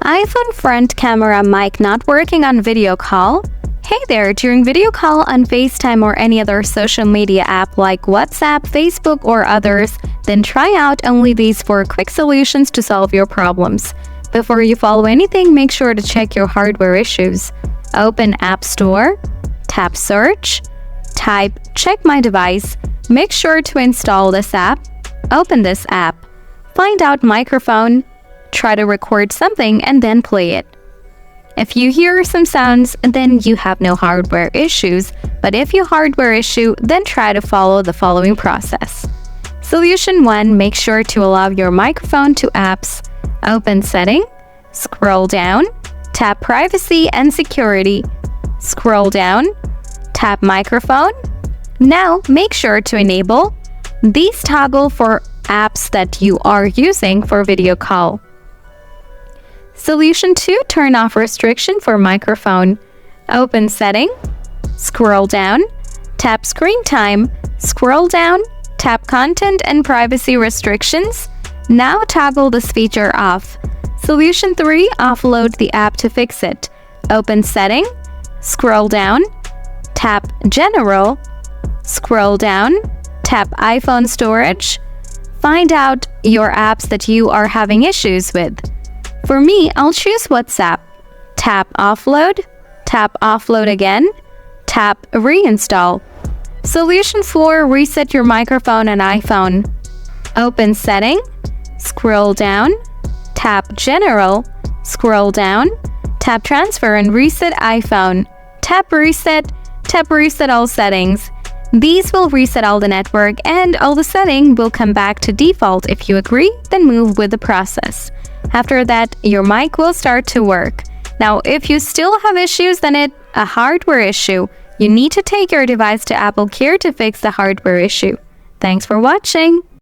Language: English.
iPhone front camera mic not working on video call? Hey there, during video call on FaceTime or any other social media app like WhatsApp, Facebook, or others, then try out only these 4 quick solutions to solve your problems. Before you follow anything, make sure to check your hardware issues. Open App Store, tap Search, type Check My Device, make sure to install this app, open this app, find out microphone, try to record something and then play it. If you hear some sounds, then you have no hardware issues, but if you hardware issue, then try to follow the following process. Solution 1. Make sure to allow your microphone to apps. Open Setting, scroll down, tap Privacy and Security, scroll down, tap Microphone. Now make sure to enable these toggle for apps that you are using for video call. Solution 2. Turn off restriction for microphone. Open Setting, scroll down, tap Screen Time, scroll down, tap Content and Privacy Restrictions. Now toggle this feature off. Solution 3. Offload the app to fix it. Open Setting, scroll down, tap General, scroll down, tap iPhone Storage. Find out your apps that you are having issues with. For me, I'll choose WhatsApp. Tap Offload again, tap Reinstall. Solution 4. Reset your microphone on iPhone. Open Setting, scroll down, tap General, scroll down, tap Transfer and reset iPhone. Tap Reset all settings. These will reset all the network and all the setting will come back to default. If you agree, then move with the process. After that, your mic will start to work. Now, if you still have issues, then it's a hardware issue. You need to take your device to Apple Care to fix the hardware issue. Thanks for watching.